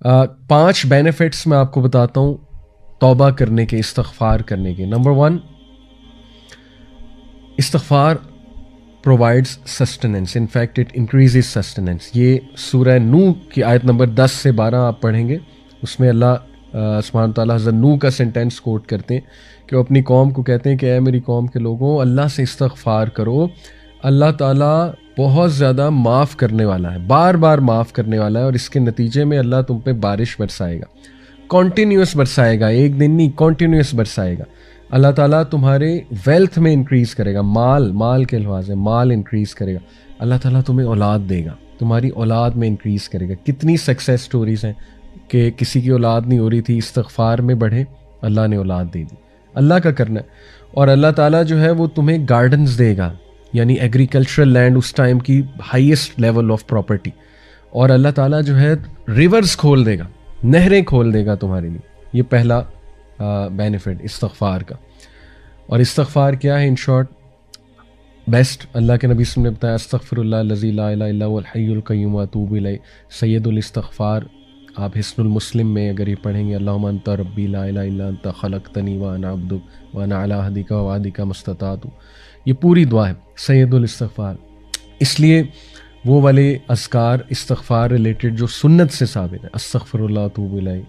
5 benefits میں آپ کو بتاتا ہوں توبہ کرنے کے، استغفار کرنے کے. نمبر 1، استغفار provides sustenance. In fact, it increases sustenance. یہ سورہ نوح کی آیت نمبر 10 سے 12 آپ پڑھیں گے، اس میں اللہ سبحانہ تعالیٰ حضرت نوح کا سینٹینس کوٹ کرتے ہیں کہ وہ اپنی قوم کو کہتے ہیں کہ اے میری قوم کے لوگوں، اللہ سے استغفار کرو، اللہ تعالیٰ بہت زیادہ معاف کرنے والا ہے، بار بار معاف کرنے والا ہے، اور اس کے نتیجے میں اللہ تم پہ بارش برسائے گا، کنٹینیوس برسائے گا، ایک دن نہیں، کنٹینیوس برسائے گا. اللہ تعالیٰ تمہارے ویلتھ میں انکریز کرے گا، مال کے الفاظ ہے، مال انکریز کرے گا. اللہ تعالیٰ تمہیں اولاد دے گا، تمہاری اولاد میں انکریز کرے گا. کتنی سکسیس سٹوریز ہیں کہ کسی کی اولاد نہیں ہو رہی تھی، استغفار میں بڑھے، اللہ نے اولاد دے دی. اللہ کا کرنا ہے. اور اللہ تعالیٰ جو ہے وہ تمہیں گارڈنز دے گا، یعنی ایگریکلچرل لینڈ اس ٹائم کی ہائیسٹ لیول آف پراپرٹی. اور اللہ تعالیٰ جو ہے ریورز کھول دے گا، نہریں کھول دے گا تمہارے لیے. یہ پہلا بینیفٹ استغفار کا. اور استغفار کیا ہے؟ ان شارٹ بیسٹ اللہ کے نبی صلی اللہ علیہ وسلم نے بتایا، استغفر اللہ الذی لا الہ الا هو الحی القیوم واتوب الیہ، سید الاستغفار. آپ حسن المسلم میں اگر یہ پڑھیں گے، اللہم انت ربی لا الہ الا انت خلقتنی وانا عبدک وانا علی عہدک ووعدک ما استطعت. یہ پوری دعا ہے سید الاستغفار. اس لیے وہ والے اذکار استغفار ریلیٹڈ جو سنت سے ثابت ہے، استغفر اللہ واتوب الیہ.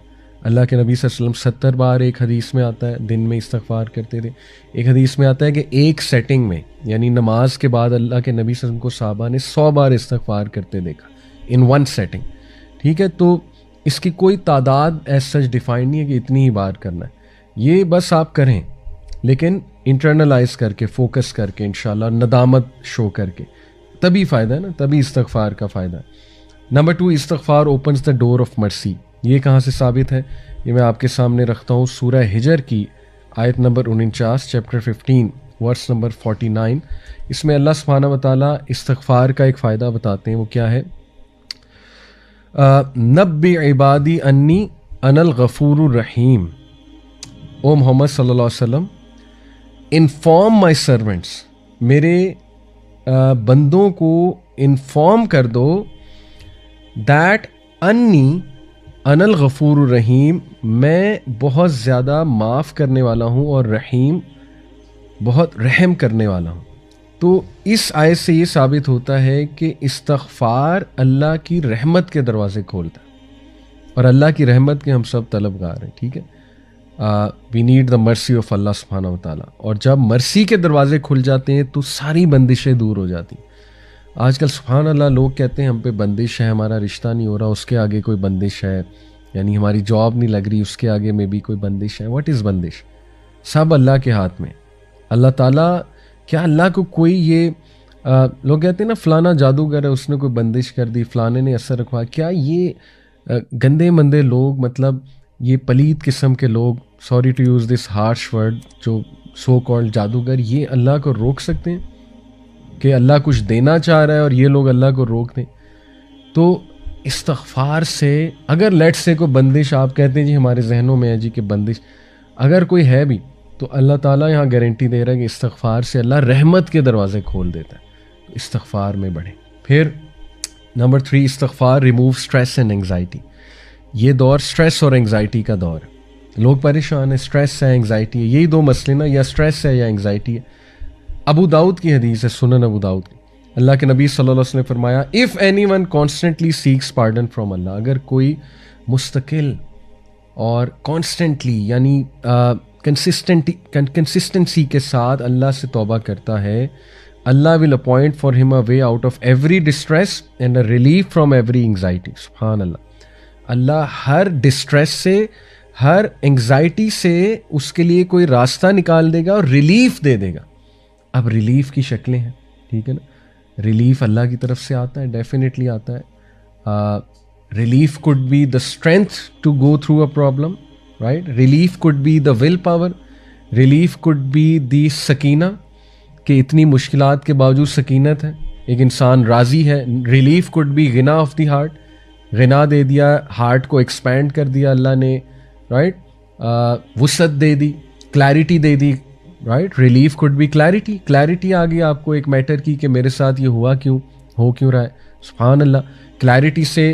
اللہ کے نبی صلی اللہ علیہ وسلم 70 بار ایک حدیث میں آتا ہے دن میں استغفار کرتے تھے. ایک حدیث میں آتا ہے کہ ایک سیٹنگ میں، یعنی نماز کے بعد اللہ کے نبی صلی اللہ علیہ وسلم کو صحابہ نے 100 بار استغفار کرتے دیکھا ان ون سیٹنگ. ٹھیک ہے، تو اس کی کوئی تعداد ایز سچ ڈیفائن نہیں ہے کہ اتنی ہی بار کرنا ہے. یہ بس آپ کریں، لیکن انٹرنلائز کر کے، فوکس کر کے، انشاءاللہ ندامت شو کر کے، تبھی فائدہ ہے نا، تبھی استغفار کا فائدہ ہے. نمبر 2، استغفار اوپنز دا ڈور آف مرسی. یہ کہاں سے ثابت ہے؟ یہ میں آپ کے سامنے رکھتا ہوں سورہ ہجر کی آیت نمبر 49، چیپٹر 15 ورس نمبر 49. اس میں اللہ سبحانہ و تعالیٰ استغفار کا ایک فائدہ بتاتے ہیں. وہ کیا ہے؟ نبی عبادی انی انا الغفور الرحیم. او محمد صلی اللہ علیہ وسلم، انفارم مائی سرونٹس، میرے بندوں کو انفارم کر دو دیٹ انی انا الغفور الرحیم، میں بہت زیادہ معاف کرنے والا ہوں، اور رحیم، بہت رحم کرنے والا ہوں. تو اس آیت سے یہ ثابت ہوتا ہے کہ استغفار اللہ کی رحمت کے دروازے کھولتا ہے، اور اللہ کی رحمت کے ہم سب طلبگار ہیں. ٹھیک ہے، we need the mercy of اللہ سبحانہ و تعالیٰ. اور جب مرسی کے دروازے کھل جاتے ہیں تو ساری بندشیں دور ہو جاتی ہیں. آج کل سبحان اللہ لوگ کہتے ہیں ہم پہ بندش ہے، ہمارا رشتہ نہیں ہو رہا، اس کے آگے کوئی بندش ہے، یعنی ہماری جاب نہیں لگ رہی، اس کے آگے میں بھی کوئی بندش ہے. واٹ از بندش؟ سب اللہ کے ہاتھ میں. اللہ تعالیٰ، کیا اللہ کو کوئی یہ لوگ کہتے ہیں نا فلانا جادوگر ہے، اس نے کوئی بندش کر دی، فلانے نے اثر رکھوا. کیا یہ گندے مندے لوگ، مطلب یہ پلید قسم کے لوگ، sorry to use this harsh word, جو سو کالڈ جادوگر، یہ اللہ کو روک سکتے ہیں کہ اللہ کچھ دینا چاہ رہا ہے اور یہ لوگ اللہ کو روک دیں؟ تو استغفار سے اگر لیٹ سے کوئی بندش آپ کہتے ہیں جی ہمارے ذہنوں میں ہے جی کہ بندش اگر کوئی ہے بھی، تو اللہ تعالیٰ یہاں گارنٹی دے رہا ہے کہ استغفار سے اللہ رحمت کے دروازے کھول دیتا ہے. تو استغفار میں بڑھیں. پھر نمبر 3، استغفار ریموو اسٹریس اینڈ انگزائٹی. یہ دور اسٹریس اور انگزائٹی کا دور ہے. لوگ پریشان ہیں، اسٹریس ہے، انگزائٹی ہے. یہی دو مسئلے نا، یا اسٹریس ہے یا انگزائٹی ہے. ابو داؤد کی حدیث ہے، سنن ابو داؤد کی. اللہ کے نبی صلی اللہ علیہ وسلم نے فرمایا، if any one constantly seeks pardon from اللہ، اگر کوئی مستقل اور کانسٹنٹلی، یعنی کنسسٹنسی کے ساتھ اللہ سے توبہ کرتا ہے، اللہ ول appoint for him a way out of every distress and a relief from every anxiety. سبحان اللہ. اللہ ہر ڈسٹریس سے، ہر انگزائٹی سے اس کے لیے کوئی راستہ نکال دے گا اور ریلیف دے دے گا. اب ریلیف کی شکلیں ہیں، ٹھیک ہے نا. ریلیف اللہ کی طرف سے آتا ہے، ڈیفینیٹلی آتا ہے. Relief could be the strength to go through a problem, right. Relief could be the will power. Relief could be the سکینہ، کہ اتنی مشکلات کے باوجود سکینت ہے، ایک انسان راضی ہے. ریلیف کوڈ بی غنا آف دی ہارٹ، غنا دے دیا، ہارٹ کو ایکسپینڈ کر دیا اللہ نے، رائٹ. وسعت دے دی، کلیرٹی دے دی، right. Relief could be clarity, clarity آ گئی آپ کو ایک میٹر کی کہ میرے ساتھ یہ ہوا کیوں، ہو کیوں رہا ہے. سبحان اللہ. کلیرٹی سے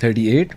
38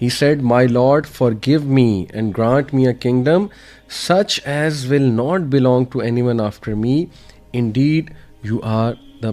He said, My Lord, forgive me and grant me a kingdom such as will not belong to anyone after me. Indeed, you are the